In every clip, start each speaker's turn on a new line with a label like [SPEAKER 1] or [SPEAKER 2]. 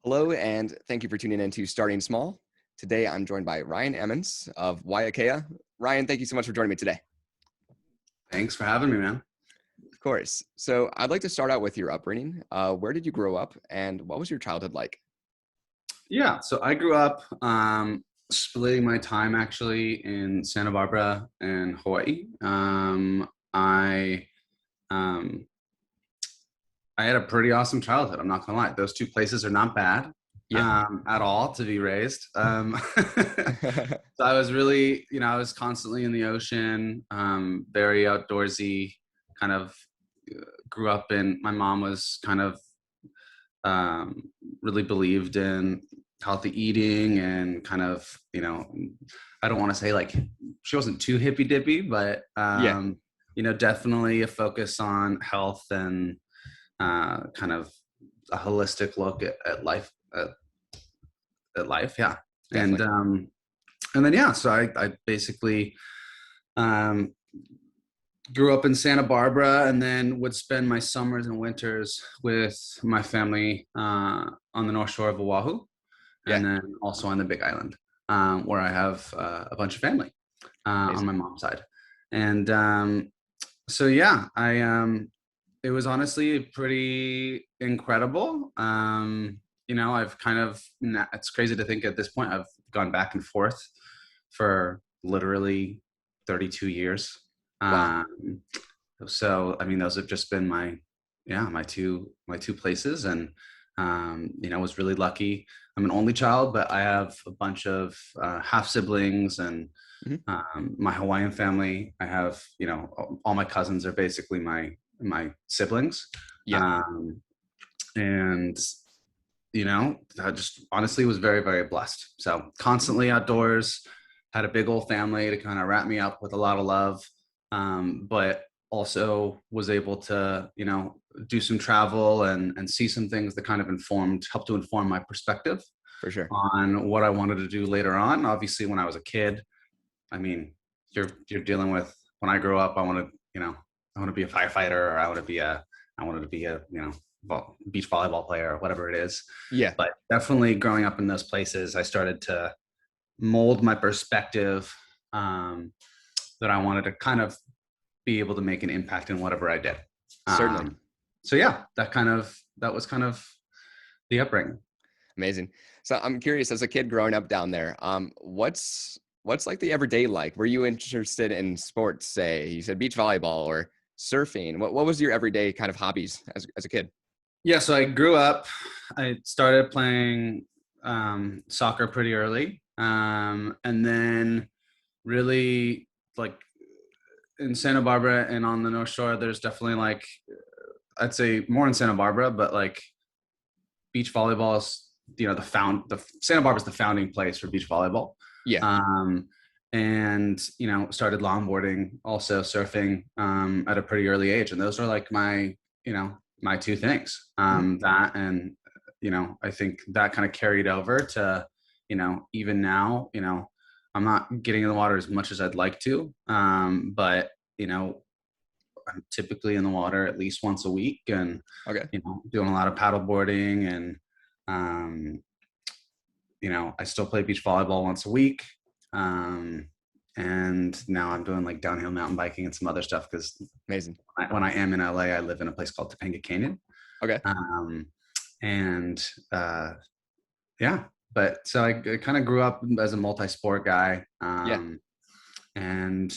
[SPEAKER 1] Hello, and thank you for tuning in to Starting Small. Today, I'm joined by Ryan Emmons of Waiakea. Ryan, thank you so much for joining me today.
[SPEAKER 2] Thanks for having me, man.
[SPEAKER 1] Of course. So I'd like to start out with your upbringing. Where did you grow up, and what was your childhood like?
[SPEAKER 2] Yeah, so I grew up splitting my time actually in Santa Barbara and Hawaii. Um, I had a pretty awesome childhood. I'm not gonna lie; those two places are not bad
[SPEAKER 1] Yeah.
[SPEAKER 2] at all to be raised. So I was really, I was constantly in the ocean, very outdoorsy. Kind of grew up in. My mom was kind of really believed in healthy eating and kind of, I don't want to say like she wasn't too hippy dippy, but,
[SPEAKER 1] Yeah,
[SPEAKER 2] definitely a focus on health and kind of a holistic look at life, at life. Yeah. And,
[SPEAKER 1] definitely.
[SPEAKER 2] and then, yeah, so I basically, um, grew up in Santa Barbara and then would spend my summers and winters with my family on the North Shore of Oahu,
[SPEAKER 1] Yeah,
[SPEAKER 2] and then also on the Big Island, where I have a bunch of family on
[SPEAKER 1] amazing.
[SPEAKER 2] my mom's side. And so, yeah, it was honestly pretty incredible. I've kind of, it's crazy to think at this point, I've gone back and forth for literally 32 years.
[SPEAKER 1] Wow.
[SPEAKER 2] Um, so, I mean, those have just been my two places. And, was really lucky. I'm an only child, but I have a bunch of half siblings and
[SPEAKER 1] Mhm.
[SPEAKER 2] my Hawaiian family. I have, all my cousins are basically my siblings.
[SPEAKER 1] Yeah,
[SPEAKER 2] Um, and, I just honestly was very, very blessed. So
[SPEAKER 1] mhm.
[SPEAKER 2] constantly outdoors, had a big old family to kind of wrap me up with a lot of love. But also was able to, do some travel and see some things that kind of helped to inform my perspective
[SPEAKER 1] For sure.
[SPEAKER 2] on what I wanted to do later on. Obviously, when I was a kid, I mean, you're dealing with, when I grew up, I want to be a firefighter, or I wanted to be a, beach volleyball player or whatever it is.
[SPEAKER 1] Yeah,
[SPEAKER 2] But definitely growing up in those places, I started to mold my perspective, um, that I wanted to kind of be able to make an impact in whatever I did.
[SPEAKER 1] certainly.
[SPEAKER 2] So yeah, that was kind of the upbringing.
[SPEAKER 1] Amazing. So I'm curious, as a kid growing up down there, what's like the everyday like? Were you interested in sports, say? You said beach volleyball or surfing. What was your everyday kind of hobbies as a kid?
[SPEAKER 2] Yeah, so I grew up. I started playing soccer pretty early, and then really like in Santa Barbara and on the North Shore, there's definitely like, I'd say more in Santa Barbara, but like beach volleyball is, the Santa Barbara is the founding place for beach volleyball.
[SPEAKER 1] Yeah.
[SPEAKER 2] Um, and started longboarding, also surfing at a pretty early age, and those are like my two things.
[SPEAKER 1] Mhm.
[SPEAKER 2] That and I think that kind of carried over to even now. I'm not getting in the water as much as I'd like to, but I'm typically in the water at least once a week, and
[SPEAKER 1] Okay.
[SPEAKER 2] doing a lot of paddle boarding, and um, I still play beach volleyball once a week. Um, and now I'm doing like downhill mountain biking and some other stuff because
[SPEAKER 1] Amazing.
[SPEAKER 2] when I am in LA, I live in a place called Topanga Canyon.
[SPEAKER 1] Okay.
[SPEAKER 2] Um, and yeah, but so I kind of grew up as a multi-sport guy,
[SPEAKER 1] Yeah.
[SPEAKER 2] and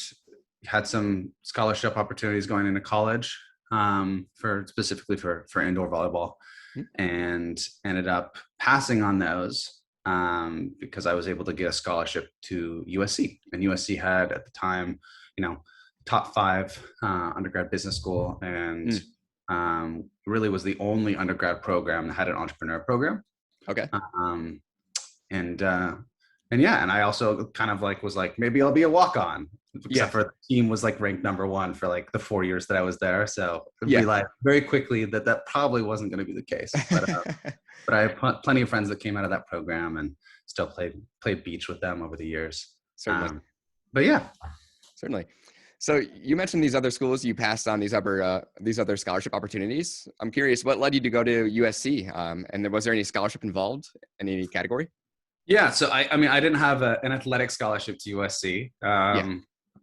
[SPEAKER 2] had some scholarship opportunities going into college, for specifically for indoor volleyball,
[SPEAKER 1] Mhm.
[SPEAKER 2] and ended up passing on those, because I was able to get a scholarship to USC, and USC had at the time, top five undergrad business school, and
[SPEAKER 1] Mm.
[SPEAKER 2] really was the only undergrad program that had an entrepreneur program.
[SPEAKER 1] Okay.
[SPEAKER 2] Um, and yeah, and I also kind of like was like, maybe I'll be a walk-on,
[SPEAKER 1] Yeah.
[SPEAKER 2] except for the team was like ranked number one for like the 4 years that I was there. So it'd be
[SPEAKER 1] Yeah.
[SPEAKER 2] like very quickly that probably wasn't going to be the case. But I have plenty of friends that came out of that program and still played beach with them over the years.
[SPEAKER 1] Certainly.
[SPEAKER 2] Um, but yeah.
[SPEAKER 1] Certainly. So you mentioned these other schools, you passed on these other scholarship opportunities. I'm curious, what led you to go to USC? And was there any scholarship involved in any category?
[SPEAKER 2] Yeah, so I mean, I didn't have an athletic scholarship to USC.
[SPEAKER 1] Yeah,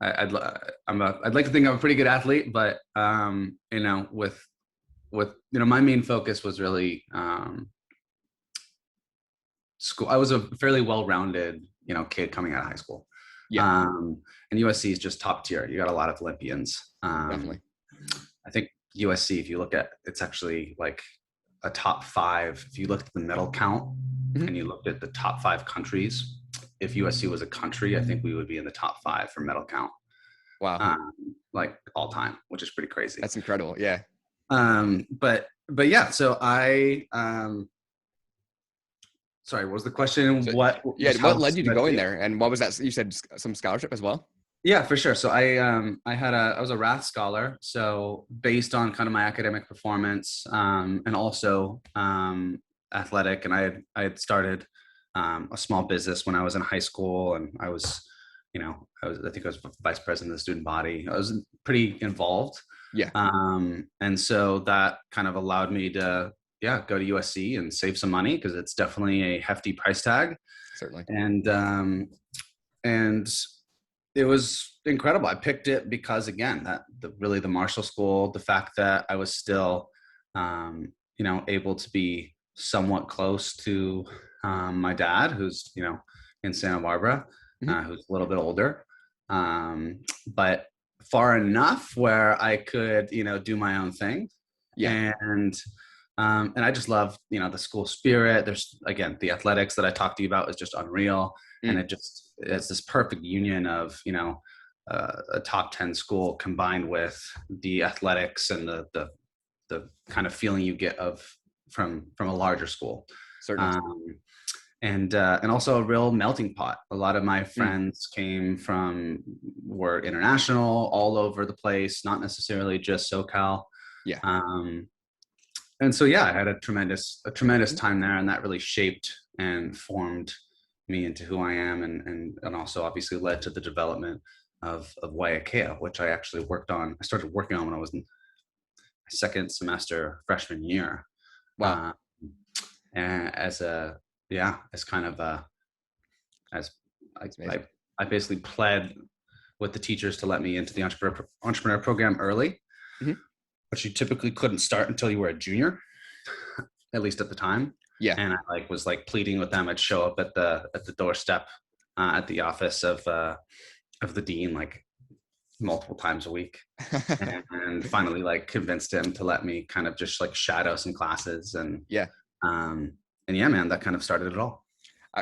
[SPEAKER 2] I'd like to think I'm a pretty good athlete, but with my main focus was really school. I was a fairly well-rounded kid coming out of high school.
[SPEAKER 1] yeah,
[SPEAKER 2] And USC is just top tier. You got a lot of Olympians.
[SPEAKER 1] definitely.
[SPEAKER 2] I think USC, if you look at, it's actually like a top 5. If you looked at the medal count
[SPEAKER 1] Mhm.
[SPEAKER 2] and you looked at the top 5 countries, if USC was a country, I think we would be in the top 5 for medal count,
[SPEAKER 1] Wow,
[SPEAKER 2] um, like all time, which is pretty crazy.
[SPEAKER 1] that's incredible. Yeah.
[SPEAKER 2] But yeah, so sorry, what was the question?
[SPEAKER 1] So
[SPEAKER 2] What
[SPEAKER 1] yeah,
[SPEAKER 2] just
[SPEAKER 1] what
[SPEAKER 2] how
[SPEAKER 1] led you to going there, and what was that? You said some scholarship as well.
[SPEAKER 2] Yeah, for sure. So I was a Rath scholar. So based on kind of my academic performance, and also athletic, and I had started a small business when I was in high school, and I think I was vice president of the student body. I was pretty involved,
[SPEAKER 1] Yeah,
[SPEAKER 2] and so that kind of allowed me to go to USC and save some money, because it's definitely a hefty price tag,
[SPEAKER 1] certainly.
[SPEAKER 2] and it was incredible. I picked it because, again, that the Marshall School, the fact that I was still, able to be somewhat close to my dad, who's in Santa Barbara,
[SPEAKER 1] Mhm.
[SPEAKER 2] who's a little bit older, but far enough where I could do my own thing,
[SPEAKER 1] Yeah.
[SPEAKER 2] and I just love the school spirit. There's, again, the athletics that I talked to you about is just unreal, and
[SPEAKER 1] Mm.
[SPEAKER 2] it's this perfect union of a top 10 school combined with the athletics and the kind of feeling you get from a larger school,
[SPEAKER 1] Certainly.
[SPEAKER 2] um, and also a real melting pot. A lot of my
[SPEAKER 1] Mm.
[SPEAKER 2] friends were international, all over the place, not necessarily just SoCal.
[SPEAKER 1] Yeah.
[SPEAKER 2] um, and so I had a tremendous
[SPEAKER 1] Mhm.
[SPEAKER 2] time there, and that really shaped and formed me into who I am, and also obviously led to the development of Waiakea, which I actually started working on when I was in my second semester freshman year,
[SPEAKER 1] Wow.
[SPEAKER 2] uh, and as kind of as I,
[SPEAKER 1] That's amazing.
[SPEAKER 2] I I basically pled with the teachers to let me into the entrepreneur program early,
[SPEAKER 1] Mhm.
[SPEAKER 2] but you typically couldn't start until you were a junior, at least at the time.
[SPEAKER 1] Yeah.
[SPEAKER 2] And I was pleading with them. I'd show up at the doorstep, at the office of the dean, multiple times a week, and finally convinced him to let me kind of just shadow some classes,
[SPEAKER 1] Yeah.
[SPEAKER 2] um and yeah, man, that kind of started it all.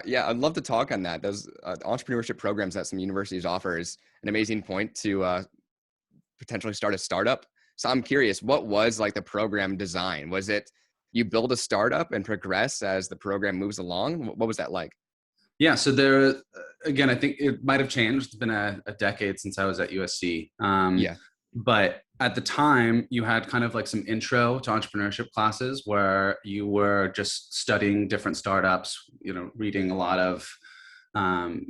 [SPEAKER 1] Yeah, I'd love to talk on that. Those entrepreneurship programs that some universities offer is an amazing point to potentially start a startup. So I'm curious, what was like the program design? Was it you build a startup and progress as the program moves along? What was that like?
[SPEAKER 2] Yeah, so there, again, I think it might have changed. It's been a decade since I was at USC.
[SPEAKER 1] Yeah.
[SPEAKER 2] But at the time, you had kind of some intro to entrepreneurship classes where you were just studying different startups, reading a lot of um,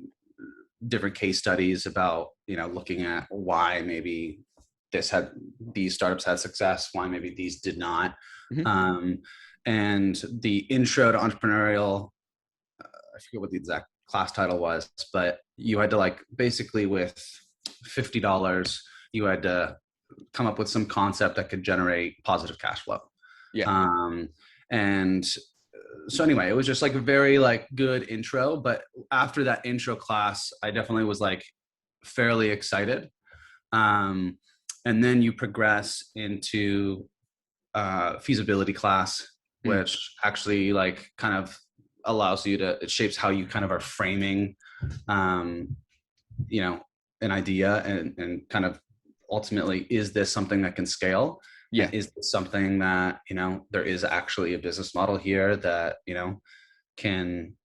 [SPEAKER 2] different case studies about, looking at why maybe these startups had success, why maybe these did not.
[SPEAKER 1] Mhm.
[SPEAKER 2] Um, and the intro to entrepreneurial, I forget what the exact class title was, but you had to basically with $50, you had to come up with some concept that could generate positive cash flow.
[SPEAKER 1] Yeah.
[SPEAKER 2] Um, and so anyway, it was just a very good intro. But after that intro class, I definitely was fairly excited. Um, and then you progress into feasibility class,
[SPEAKER 1] Mm.
[SPEAKER 2] which actually kind of allows you to, it shapes how you kind of are framing, um, an idea, and kind of ultimately, is this something that can scale?
[SPEAKER 1] Yeah.
[SPEAKER 2] And is this something that, there is actually a business model here that, can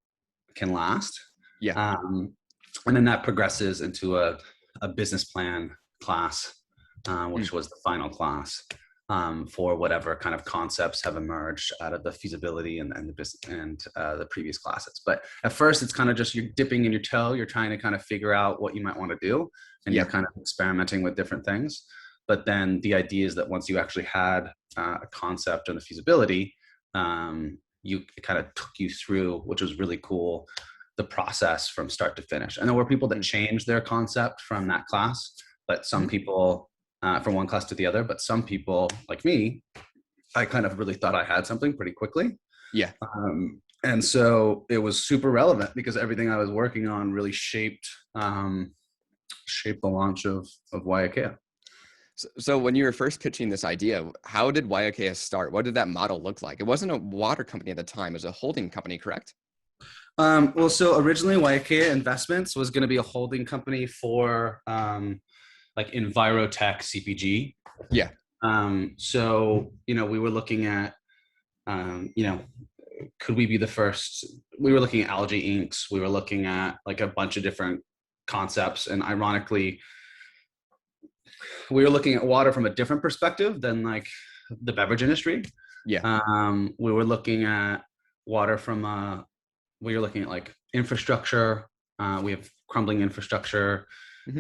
[SPEAKER 2] last?
[SPEAKER 1] Yeah.
[SPEAKER 2] Um, and then that progresses into a business plan class,
[SPEAKER 1] Mm.
[SPEAKER 2] which was the final class. for whatever kind of concepts have emerged out of the feasibility and the previous classes. But at first, it's kind of just you're dipping in your toe. You're trying to kind of figure out what you might want to do, and you're kind of experimenting with different things. But then the idea is that once you actually had a concept and the feasibility, it kind of took you through, which was really cool, the process from start to finish. And there were people that changed their concept from that class, but some people from one class to the other, but some people like me, I kind of really thought I had something pretty quickly.
[SPEAKER 1] Yeah.
[SPEAKER 2] And so it was super relevant because everything I was working on really shaped the launch of Waiakea.
[SPEAKER 1] So when you were first pitching this idea, how did Waiakea start? What did that model look like? It wasn't a water company at the time. It was a holding company, correct?
[SPEAKER 2] Well, so originally Waiakea Investments was going to be a holding company for like envirotech CPG.
[SPEAKER 1] Yeah.
[SPEAKER 2] So, we were looking at, could we be the first? We were looking at algae inks. We were looking at like a bunch of different concepts. And ironically, we were looking at water from a different perspective than like the beverage industry.
[SPEAKER 1] Yeah.
[SPEAKER 2] We were looking at water from we were looking at like infrastructure. We have crumbling infrastructure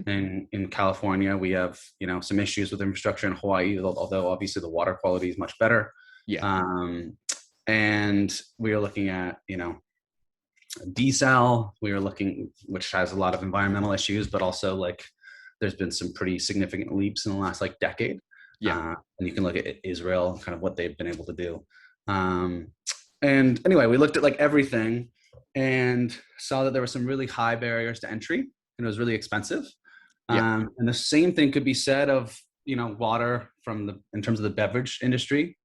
[SPEAKER 2] in California. We have, some issues with infrastructure in Hawaii, although obviously the water quality is much better.
[SPEAKER 1] Yeah.
[SPEAKER 2] And we are looking at, desal. We are looking, which has a lot of environmental issues, but also like there's been some pretty significant leaps in the last like decade.
[SPEAKER 1] Yeah.
[SPEAKER 2] And you can look at Israel, kind of what they've been able to do. And anyway, we looked at like everything and saw that there were some really high barriers to entry and it was really expensive.
[SPEAKER 1] Yeah.
[SPEAKER 2] And the same thing could be said of, water in terms of the beverage industry.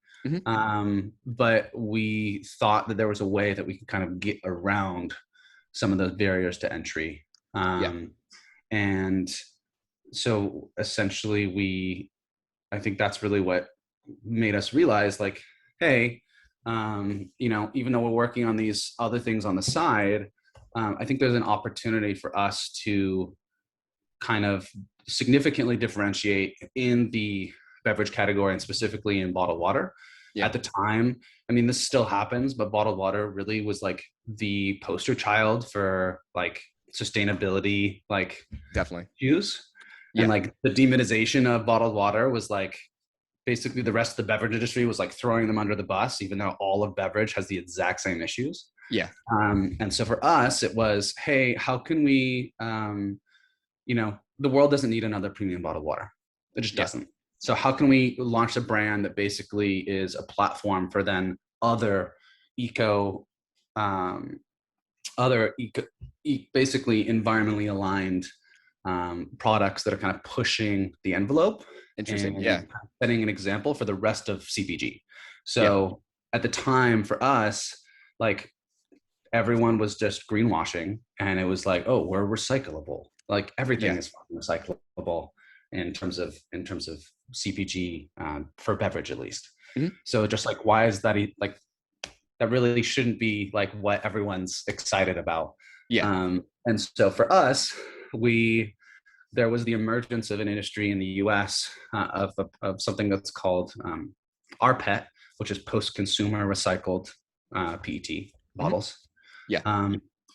[SPEAKER 2] But we thought that there was a way that we could kind of get around some of those barriers to entry. And so essentially I think that's really what made us realize like, hey, even though we're working on these other things on the side, I think there's an opportunity for us to kind of significantly differentiate in the beverage category and specifically in bottled water. Yeah. At the time, I mean, this still happens, but bottled water really was like the poster child for like sustainability, like
[SPEAKER 1] definitely
[SPEAKER 2] use. Yeah. And like the demonization of bottled water was like basically the rest of the beverage industry was like throwing them under the bus, even though all of beverage has the exact same issues.
[SPEAKER 1] Yeah.
[SPEAKER 2] And so for us, it was, hey, how can we, the world doesn't need another premium bottled water. It just doesn't. So how can we launch a brand that basically is a platform for then other basically environmentally aligned products that are kind of pushing the envelope.
[SPEAKER 1] Interesting.
[SPEAKER 2] And setting an example for the rest of CPG. So at the time for us, like everyone was just greenwashing and it was like, oh, we're recyclable. Like everything is recyclable in terms of CPG for beverage at least. So just like, why is that like, that really shouldn't be like what everyone's excited about. And so for us, there was the emergence of an industry in the US of something that's called rPET, which is post-consumer recycled PET bottles.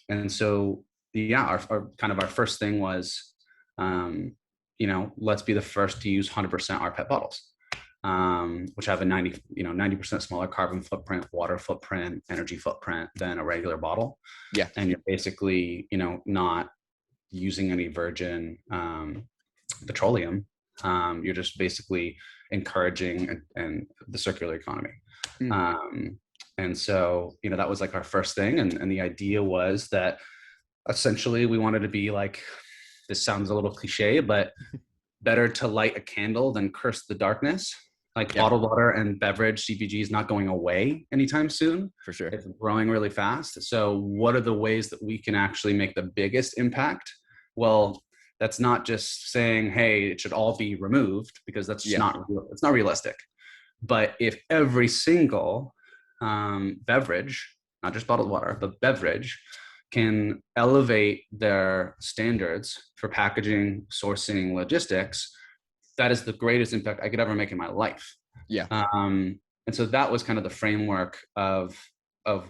[SPEAKER 2] And so, our first thing was, let's be the first to use 100% rPET bottles, which have a 90% smaller carbon footprint, water footprint, energy footprint than a regular bottle. And you're basically, not using any virgin petroleum. You're just basically encouraging and the circular economy. And so, that was like our first thing. And the idea was that essentially we wanted to be like, this sounds a little cliche, but better to light a candle than curse the darkness. Like bottled water and beverage CPG is not going away anytime soon.
[SPEAKER 1] For sure.
[SPEAKER 2] It's growing really fast. So what are the ways that we can actually make the biggest impact? Well, that's not just saying, hey, it should all be removed, because that's just it's not realistic. But if every single beverage, not just bottled water, but beverage, can elevate their standards for packaging, sourcing, logistics, that is the greatest impact I could ever make in my life.
[SPEAKER 1] Yeah.
[SPEAKER 2] And so that was kind of the framework of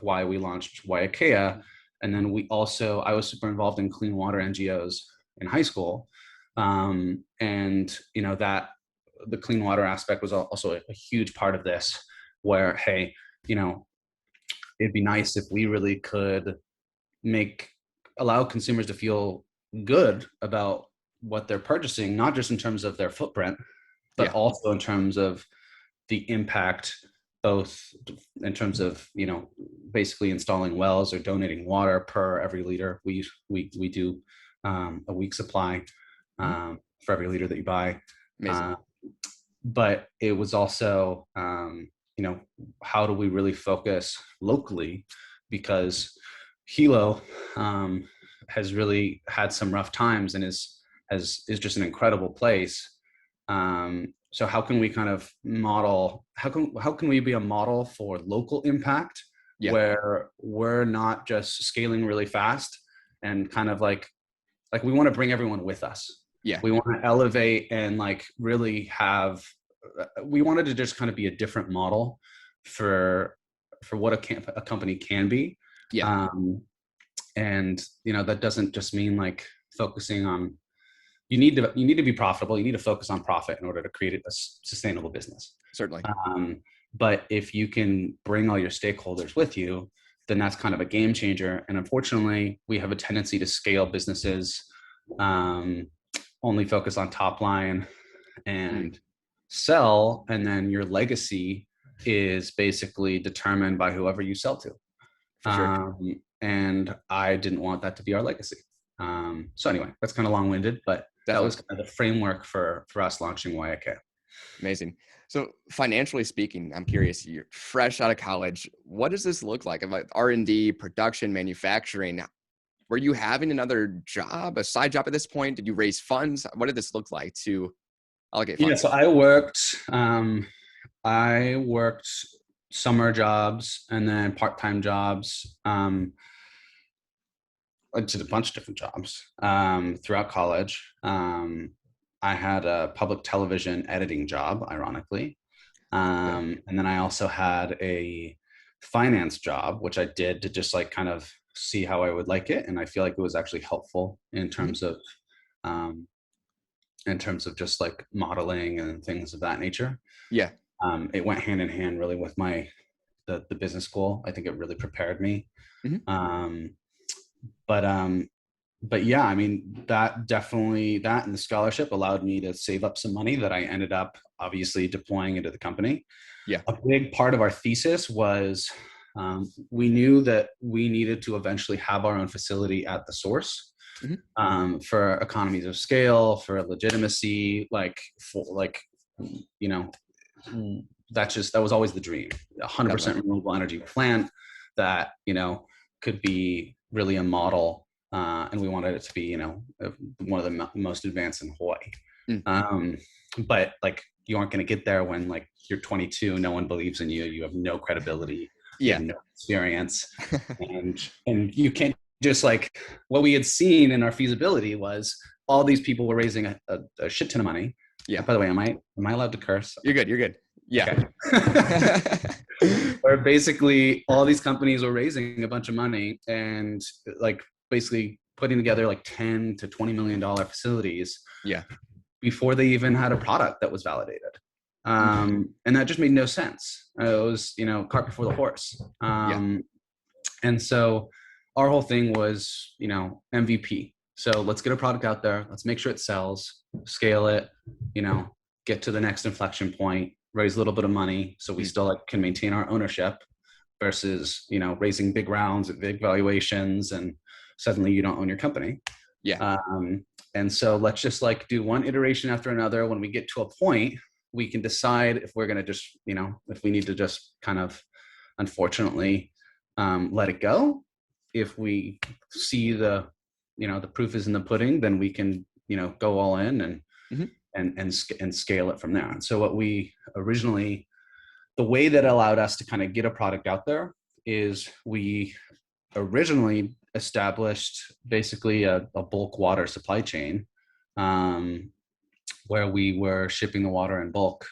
[SPEAKER 2] why we launched Waiakea. And then I was super involved in clean water NGOs in high school. And, that the clean water aspect was also a huge part of this, where, hey, it'd be nice if we really could allow consumers to feel good about what they're purchasing, not just in terms of their footprint, but also in terms of the impact, both in terms of, basically installing wells or donating water per every liter. We do a week supply for every liter that you buy.
[SPEAKER 1] Amazing.
[SPEAKER 2] But it was also, how do we really focus locally? Because Hilo has really had some rough times and is just an incredible place. So how can we kind of model? How can we be a model for local impact, where we're not just scaling really fast and kind of like we want to bring everyone with us.
[SPEAKER 1] Yeah.
[SPEAKER 2] We want to elevate and really we wanted to just kind of be a different model for what a company can be.
[SPEAKER 1] Yeah.
[SPEAKER 2] And that doesn't just mean focusing on, you need to be profitable. You need to focus on profit in order to create a sustainable business.
[SPEAKER 1] Certainly.
[SPEAKER 2] But if you can bring all your stakeholders with you, then that's kind of a game changer. And unfortunately, we have a tendency to scale businesses, only focus on top line and sell, and then your legacy is basically determined by whoever you sell to.
[SPEAKER 1] For sure.
[SPEAKER 2] And I didn't want that to be our legacy. So anyway, that's kind of long-winded, but that was kind of the framework for us launching Waiakea.
[SPEAKER 1] Amazing. So financially speaking, I'm curious, you're fresh out of college. What does this look like? Like R&D, production, manufacturing? Were you having another job, a side job at this point? Did you raise funds? What did this look like to allocate funds?
[SPEAKER 2] Yeah, so I worked summer jobs and then part-time jobs. I did a bunch of different jobs throughout college. I had a public television editing job, ironically. And then I also had a finance job, which I did to just kind of see how I would like it. And I feel like it was actually helpful in terms of just modeling and things of that nature.
[SPEAKER 1] Yeah.
[SPEAKER 2] It went hand in hand really with the business school. I think it really prepared me. But yeah, I mean, that and the scholarship allowed me to save up some money that I ended up obviously deploying into the company.
[SPEAKER 1] Yeah.
[SPEAKER 2] A big part of our thesis was we knew that we needed to eventually have our own facility at the source for economies of scale, for legitimacy, that was always the dream. 100% renewable energy plant that, could be really a model. And we wanted it to be, one of the most advanced in Hawaii. But you aren't going to get there when you're 22, no one believes in you, you have no credibility, you have no experience, and you can't just what we had seen in our feasibility was all these people were raising a shit ton of money. Yeah. By the way, am I allowed to curse?
[SPEAKER 1] You're good. Yeah.
[SPEAKER 2] Okay. Where basically all these companies were raising a bunch of money and basically putting together $10 to $20 million facilities before they even had a product that was validated. And that just made no sense. It was, cart before the horse. And so our whole thing was, MVP. So let's get a product out there. Let's make sure it sells, scale it, get to the next inflection point, raise a little bit of money so we still can maintain our ownership versus, raising big rounds at big valuations and suddenly you don't own your company.
[SPEAKER 1] Yeah.
[SPEAKER 2] And so let's just do one iteration after another. When we get to a point, we can decide if we're going to just, if we need to just kind of, unfortunately, let it go. If we see the proof is in the pudding, then we can, go all in and scale it from there. And so what we originally, the way that allowed us to kind of get a product out there is we originally established basically a bulk water supply chain where we were shipping the water in bulk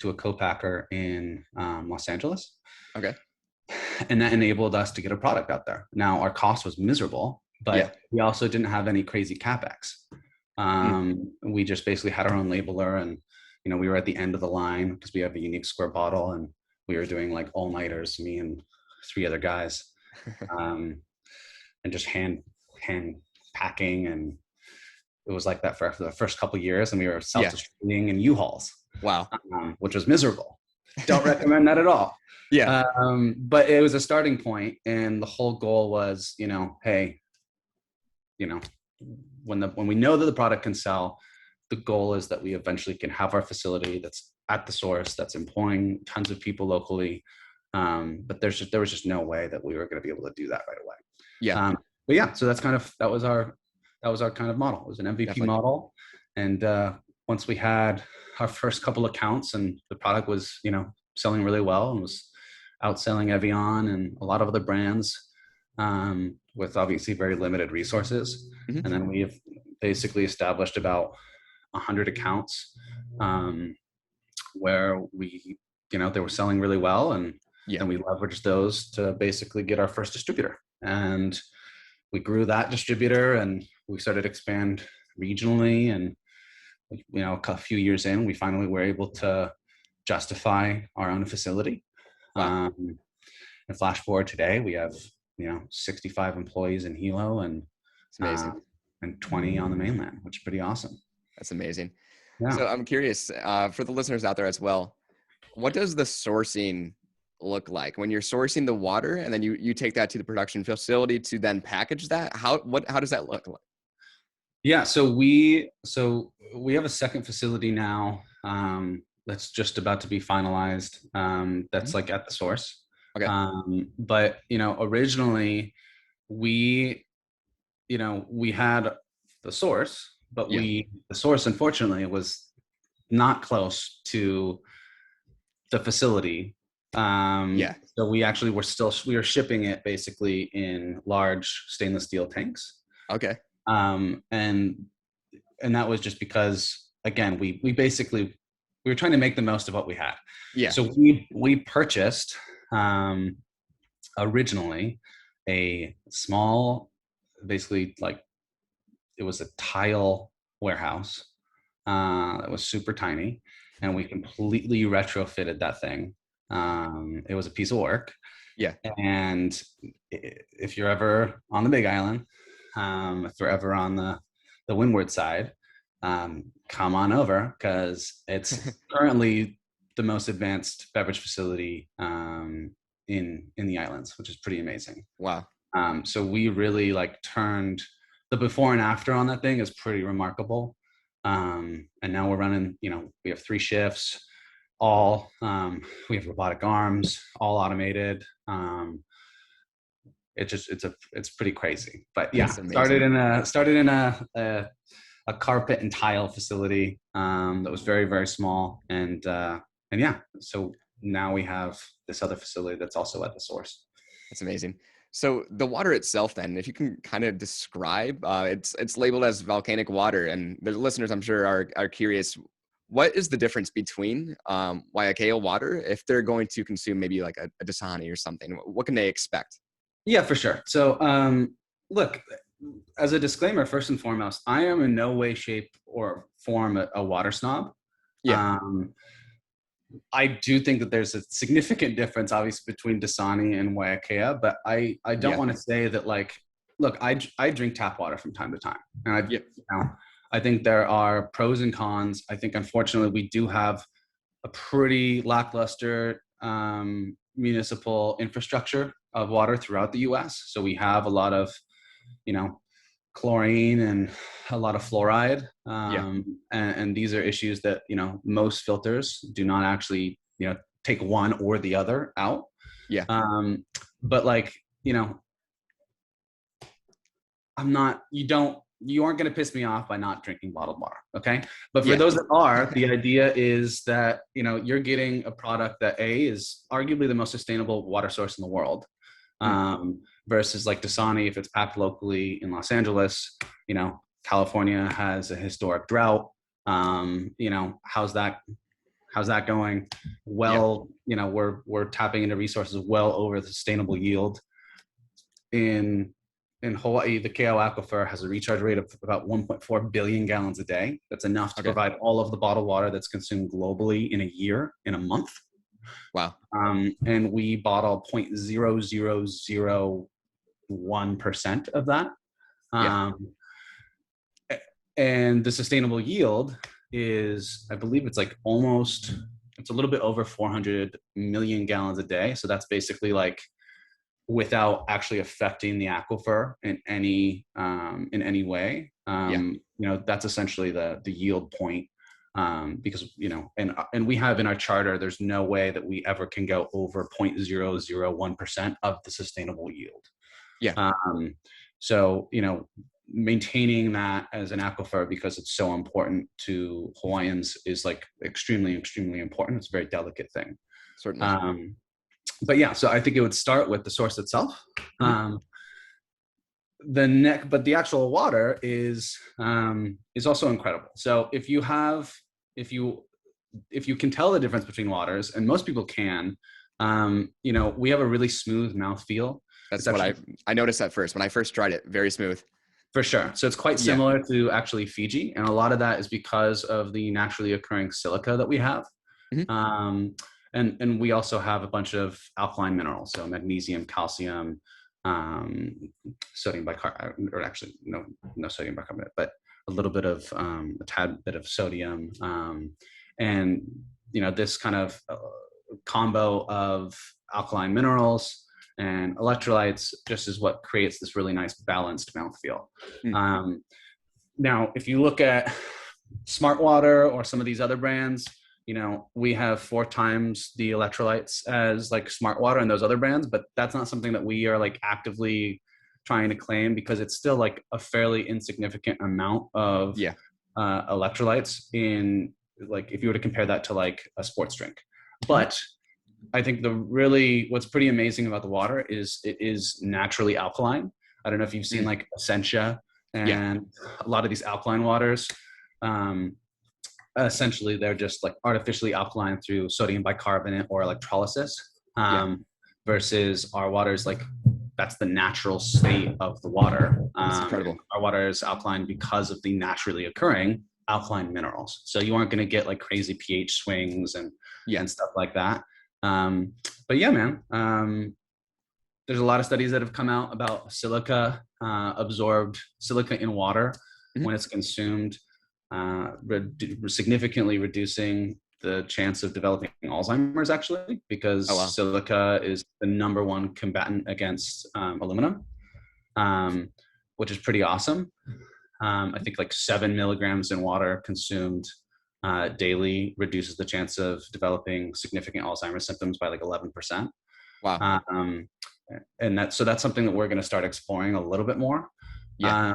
[SPEAKER 2] to a co-packer in Los Angeles.
[SPEAKER 1] Okay.
[SPEAKER 2] And that enabled us to get a product out there. Now our cost was miserable,
[SPEAKER 1] Yeah.
[SPEAKER 2] but we also didn't have any crazy capex.
[SPEAKER 1] Mm.
[SPEAKER 2] We just basically had our own labeler, and we were at the end of the line because we have a unique square bottle, and we were doing like all-nighters, me and 3 other guys, and just hand packing, and it was like that for the first couple of years, and we were
[SPEAKER 1] Yeah.
[SPEAKER 2] self-distributing in U-Hauls,
[SPEAKER 1] Wow.
[SPEAKER 2] which was miserable. Don't recommend that at all.
[SPEAKER 1] Yeah.
[SPEAKER 2] But it was a starting point, and the whole goal was, hey, when we know that the product can sell, the goal is that we eventually can have our facility that's at the source, that's employing tons of people locally. But there was just no way that we were going to be able to do that right away.
[SPEAKER 1] Yeah.
[SPEAKER 2] But yeah, so that was our kind of model. It was an MVP
[SPEAKER 1] Definitely.
[SPEAKER 2] model, and once we had our first couple accounts and the product was selling really well and was outselling Evian and a lot of other brands, with obviously very limited resources.
[SPEAKER 1] Mm-hmm.
[SPEAKER 2] And then we have basically established about 100 accounts, where they were selling really well, and then we leveraged those to basically get our first distributor, and we grew that distributor, and we started to expand regionally. And a few years in, we finally were able to justify our own facility.
[SPEAKER 1] Wow.
[SPEAKER 2] And flash forward today, we have 65 employees in Hilo, and
[SPEAKER 1] It's amazing.
[SPEAKER 2] And 20 on the mainland, which is pretty awesome.
[SPEAKER 1] That's amazing.
[SPEAKER 2] Yeah.
[SPEAKER 1] So I'm curious, for the listeners out there as well, what does the sourcing look like when you're sourcing the water and then you take that to the production facility to then package that? How does that look like?
[SPEAKER 2] Yeah. So we have a second facility now, that's just about to be finalized. That's like at the source.
[SPEAKER 1] Okay.
[SPEAKER 2] But originally we had the source, but the source, unfortunately, was not close to the facility. So we actually we were shipping it basically in large stainless steel tanks.
[SPEAKER 1] Okay.
[SPEAKER 2] And that was just because, again, we were trying to make the most of what we had.
[SPEAKER 1] Yeah.
[SPEAKER 2] So we purchased, originally, a small, basically, like, it was a tile warehouse that was super tiny, and we completely retrofitted that thing. It was a piece of work.
[SPEAKER 1] Yeah.
[SPEAKER 2] And if you're ever on the Big Island, if you're ever on the windward side, come on over, because it's currently the most advanced beverage facility in the islands, which is pretty amazing.
[SPEAKER 1] Wow.
[SPEAKER 2] So we really turned the before and after on that thing is pretty remarkable. And now we're running, we have 3 shifts, we have robotic arms, all automated. It's pretty crazy. But yeah, started in a carpet and tile facility that was very, very small, and yeah, so now we have this other facility that's also at the source.
[SPEAKER 1] That's amazing. So the water itself, then, if you can kind of describe, it's labeled as volcanic water, and the listeners, I'm sure, are curious. What is the difference between Waiakea water if they're going to consume maybe like a Dasani or something? What can they expect? Yeah,
[SPEAKER 2] for sure. So look, as a disclaimer, first and foremost, I am in no way, shape, or form a water snob.
[SPEAKER 1] Yeah.
[SPEAKER 2] I do think that there's a significant difference, obviously, between Dasani and Waiakea, but I don't want to say that, look, I drink tap water from time to time, and I think there are pros and cons. I think, unfortunately, we do have a pretty lackluster municipal infrastructure of water throughout the U.S. So we have a lot of, chlorine and a lot of fluoride. And these are issues that, most filters do not actually, take one or the other out.
[SPEAKER 1] Yeah.
[SPEAKER 2] But you aren't going to piss me off by not drinking bottled water. Okay. But for those that are, the idea is that, you're getting a product that is arguably the most sustainable water source in the world. Versus like Dasani, if it's packed locally in Los Angeles, California has a historic drought. How's that How's that going?
[SPEAKER 1] Yeah.
[SPEAKER 2] Well, we're tapping into resources well over the sustainable yield. In Hawaii, the KO aquifer has a recharge rate of about 1.4 billion gallons a day. That's enough to
[SPEAKER 1] Okay.
[SPEAKER 2] provide all of the bottled water that's consumed globally in a year, in a month.
[SPEAKER 1] Wow.
[SPEAKER 2] And we bottle 0.0001% of that.
[SPEAKER 1] Yeah.
[SPEAKER 2] And the sustainable yield is, I believe it's like it's a little bit over 400 million gallons a day. So that's basically like without actually affecting the aquifer in any way.
[SPEAKER 1] Yeah.
[SPEAKER 2] That's essentially the yield point. Because and we have in our charter, there's no way that we ever can go over 0.001% of the sustainable yield.
[SPEAKER 1] Yeah.
[SPEAKER 2] So maintaining that as an aquifer, because it's so important to Hawaiians, is like extremely, extremely important. It's a very delicate thing.
[SPEAKER 1] Certainly.
[SPEAKER 2] But yeah, so I think it would start with the source itself.
[SPEAKER 1] Mm-hmm.
[SPEAKER 2] But the actual water is also incredible. So if you can tell the difference between waters, and most people can, we have a really smooth mouthfeel.
[SPEAKER 1] That's what I noticed at first when I first tried it. Very smooth.
[SPEAKER 2] For sure. So it's quite
[SPEAKER 1] Yeah.
[SPEAKER 2] similar to actually Fiji, and a lot of that is because of the naturally occurring silica that we have.
[SPEAKER 1] Mm-hmm.
[SPEAKER 2] And we also have a bunch of alkaline minerals, so magnesium, calcium, sodium bicarbonate, or actually no sodium bicarbonate, but a little bit of a tad bit of sodium, and this kind of combo of alkaline minerals and electrolytes just is what creates this really nice balanced mouthfeel. Now, if you look at Smart Water or some of these other brands, we have 4 times the electrolytes as like Smart Water and those other brands, but that's not something that we are like actively trying to claim, because it's still like a fairly insignificant amount of electrolytes in, like, if you were to compare that to like a sports drink. But I think what's pretty amazing about the water is it is naturally alkaline. I don't know if you've seen like Essentia and a lot of these alkaline waters. Essentially, they're just like artificially alkaline through sodium bicarbonate or electrolysis, versus our water is like, that's the natural state of the water.
[SPEAKER 1] That's incredible.
[SPEAKER 2] Our water is alkaline because of the naturally occurring alkaline minerals. So you aren't going to get like crazy pH swings and stuff like that. But yeah, man, there's a lot of studies that have come out about silica, absorbed silica in water when it's consumed, significantly reducing the chance of developing Alzheimer's, actually, because silica is the #1 combatant against aluminum, which is pretty awesome. I think like 7 milligrams in water consumed daily reduces the chance of developing significant Alzheimer's symptoms by like 11%.
[SPEAKER 1] Wow.
[SPEAKER 2] And that's something that we're going to start exploring a little bit more.
[SPEAKER 1] Yeah.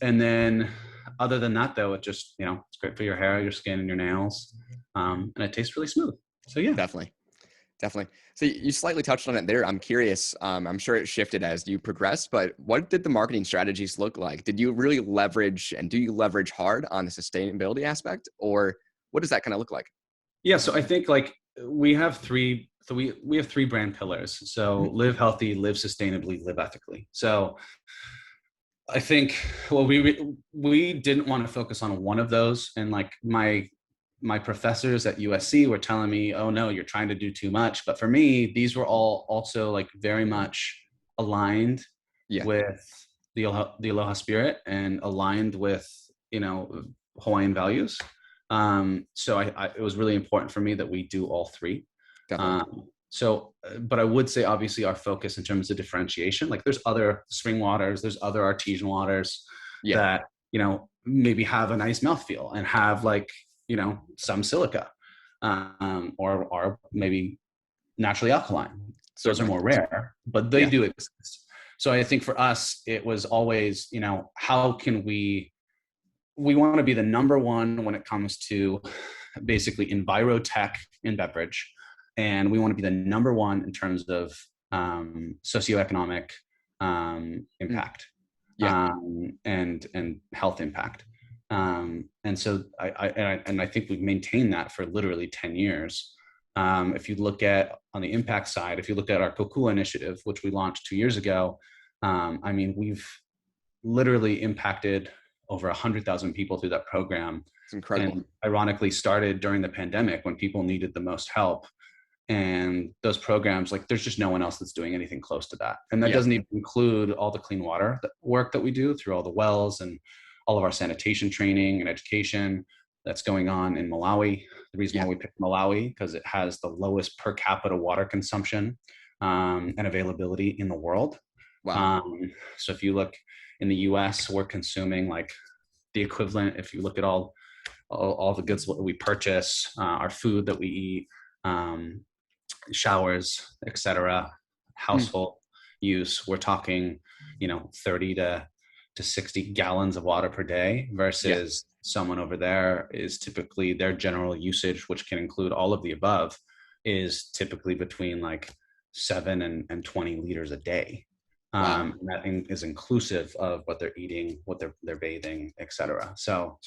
[SPEAKER 2] And then other than that, though, it just, it's great for your hair, your skin, and your nails. And it tastes really smooth. So yeah.
[SPEAKER 1] Definitely. So you slightly touched on it there. I'm curious. I'm sure it shifted as you progressed, but what did the marketing strategies look like? Did you really leverage, and do you leverage hard on the sustainability aspect, or what does that kind of look like?
[SPEAKER 2] Yeah. So I think like we have three brand pillars. So live healthy, live sustainably, live ethically. So I think, well, we didn't want to focus on one of those. And like my professors at USC were telling me, oh no, you're trying to do too much. But for me, these were all also like very much aligned with the Aloha spirit and aligned with, Hawaiian values. So it was really important for me that we do all three. But I would say obviously our focus in terms of differentiation, like there's other spring waters, there's other artesian waters that, maybe have a nice mouthfeel and have like, some silica, or are maybe naturally alkaline. Those are more rare, but they do exist. So I think for us, it was always, how can we want to be the #1 when it comes to basically envirotech in beverage. And we want to be the #1 in terms of socioeconomic impact and health impact. And so I think we've maintained that for literally 10 years. If you look at on the impact side, if you look at our Kokua initiative, which we launched 2 years ago, I mean, we've literally impacted over 100,000 people through that program.
[SPEAKER 1] It's incredible.
[SPEAKER 2] And ironically started during the pandemic when people needed the most help. And those programs, like there's just no one else that's doing anything close to that. And that doesn't even include all the clean water work that we do through all the wells and all of our sanitation training and education that's going on in Malawi. The reason why we picked Malawi, because it has the lowest per capita water consumption and availability in the world.
[SPEAKER 1] Wow.
[SPEAKER 2] So if you look in the US, we're consuming like the equivalent, if you look at all the goods that we purchase, our food that we eat, showers, etc., household use, we're talking, 30 to 60 gallons of water per day versus someone over there is typically their general usage, which can include all of the above, is typically between like 7 and 20 liters a day.
[SPEAKER 1] Wow.
[SPEAKER 2] And that is inclusive of what they're eating, what they're bathing, etc. So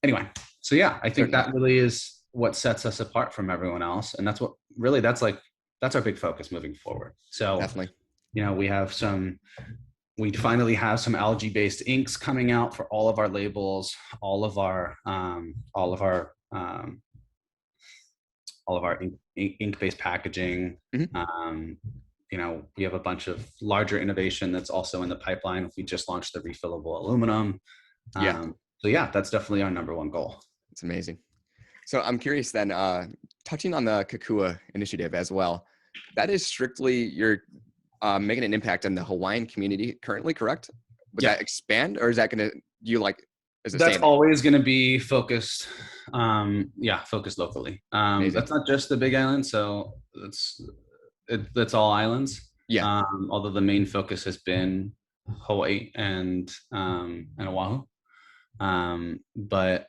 [SPEAKER 2] anyway, so I think that really is what sets us apart from everyone else, and that's what really that's our big focus moving forward. So
[SPEAKER 1] Definitely.
[SPEAKER 2] we finally have some algae based inks coming out for all of our labels, all of our ink based packaging. We have a bunch of larger innovation that's also in the pipeline. We just launched the refillable aluminum. So that's definitely our number one goal.
[SPEAKER 1] It's amazing. So I'm curious then, touching on the Kokua initiative as well, that is strictly you're making an impact on the Hawaiian community currently, correct? Would that expand, or is that going to,
[SPEAKER 2] that's always going to be focused, focused locally. That's not just the Big Island, so that's all islands. Although the main focus has been Hawaii and Oahu. But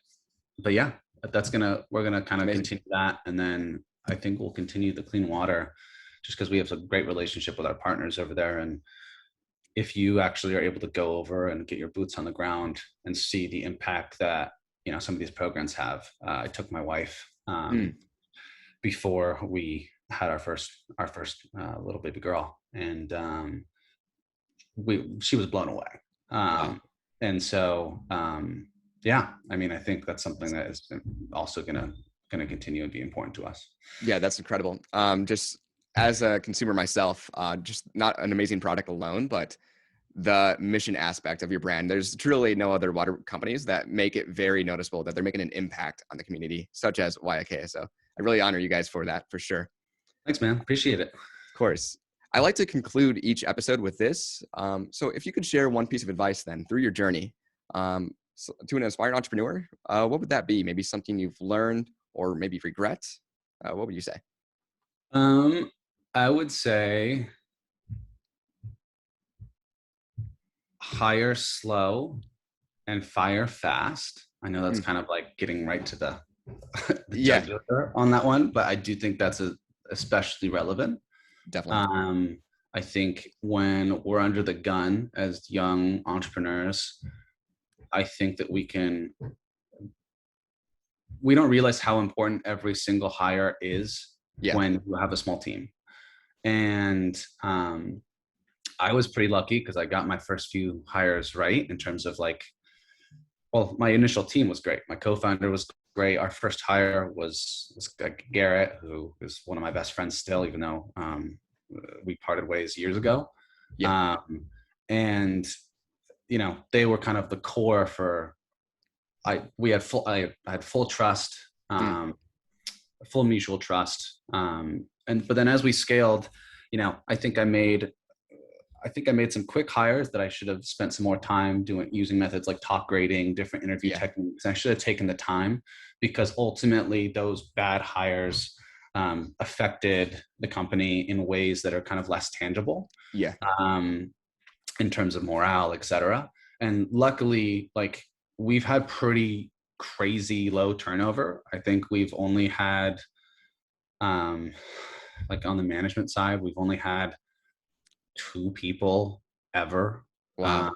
[SPEAKER 2] we're gonna kind of continue that, and then I think we'll continue the clean water, just because we have a great relationship with our partners over there. And if you actually are able to go over and get your boots on the ground and see the impact that some of these programs have. I took my wife before we had our first little baby girl, and she was blown away. And so I mean, I think that's something that is also gonna continue and be important to us.
[SPEAKER 1] Yeah, that's incredible. Just as a consumer myself, just not an amazing product alone, but the mission aspect of your brand. There's truly no other water companies that make it very noticeable that they're making an impact on the community, such as Waiakea. So I really honor you guys for that, for sure.
[SPEAKER 2] Thanks, man. Appreciate it.
[SPEAKER 1] Of course. I like to conclude each episode with this. So if you could share one piece of advice then through your journey to an inspired entrepreneur, what would that be? Maybe something you've learned or maybe regret? What would you say?
[SPEAKER 2] I would say hire slow and fire fast. I know that's kind of like getting right to the jugular on that one, but I do think that's especially relevant.
[SPEAKER 1] Definitely.
[SPEAKER 2] I think when we're under the gun as young entrepreneurs, I think that we don't realize how important every single hire is when you have a small team. And I was pretty lucky because I got my first few hires right in terms of my initial team was great. My co-founder was great. Our first hire was Garrett, who is one of my best friends still, even though we parted ways years ago. And they were kind of the core for. I had full trust, full mutual trust, but then as we scaled, I think I made some quick hires that I should have spent some more time using methods like talk grading, different interview techniques. I should have taken the time, because ultimately those bad hires affected the company in ways that are kind of less tangible. In terms of morale, etc. And luckily, we've had pretty crazy low turnover. I think we've only had, on the management side, we've only had 2 people ever that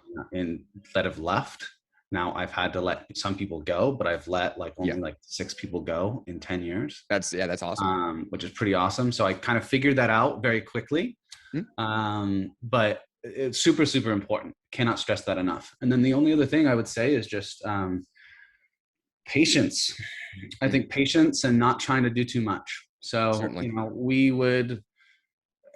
[SPEAKER 2] have left. Now I've had to let some people go, but I've let like
[SPEAKER 1] Yeah.
[SPEAKER 2] only like 6 people go in 10 years,
[SPEAKER 1] That's awesome.
[SPEAKER 2] which is pretty awesome. So I kind of figured that out very quickly.
[SPEAKER 1] Mm,
[SPEAKER 2] But it's super, super important. Cannot stress that enough. And then the only other thing I would say is just patience. I
[SPEAKER 1] mm,
[SPEAKER 2] think patience and not trying to do too much. So,
[SPEAKER 1] certainly.
[SPEAKER 2] we would,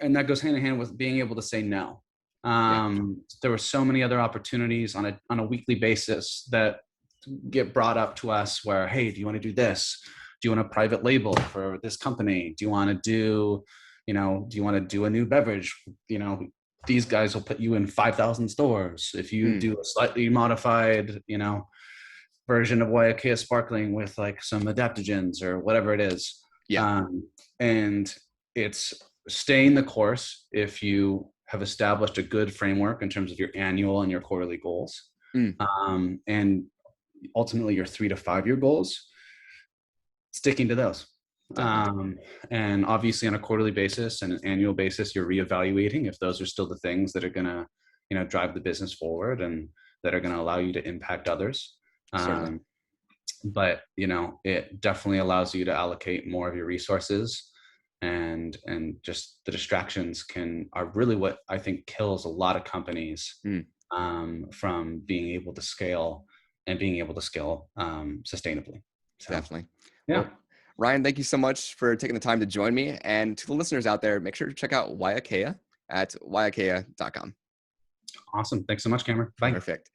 [SPEAKER 2] and that goes hand in hand with being able to say no.
[SPEAKER 1] Yeah.
[SPEAKER 2] There were so many other opportunities on a weekly basis that get brought up to us where, hey, do you want to do this? Do you want a private label for this company? Do you want to do, do you want to do a new beverage? These guys will put you in 5,000 stores. If you
[SPEAKER 1] Mm,
[SPEAKER 2] do a slightly modified, version of Waiakea sparkling with like some adaptogens or whatever it is.
[SPEAKER 1] yeah.
[SPEAKER 2] And it's staying the course if you have established a good framework in terms of your annual and your quarterly goals.
[SPEAKER 1] Mm,
[SPEAKER 2] And ultimately your 3 to 5 year goals, sticking to those.
[SPEAKER 1] definitely.
[SPEAKER 2] And obviously on a quarterly basis and an annual basis, you're reevaluating if those are still the things that are going to, drive the business forward and that are going to allow you to impact others.
[SPEAKER 1] Certainly.
[SPEAKER 2] But it definitely allows you to allocate more of your resources, and just the distractions are really what I think kills a lot of companies
[SPEAKER 1] Mm,
[SPEAKER 2] from being able to scale and being able to scale sustainably. So
[SPEAKER 1] definitely.
[SPEAKER 2] yeah.
[SPEAKER 1] Well, Ryan, thank you so much for taking the time to join me. And to the listeners out there, make sure to check out Waiakea at waiakea.com.
[SPEAKER 2] Awesome. Thanks so much, Cameron. Bye.
[SPEAKER 1] Perfect.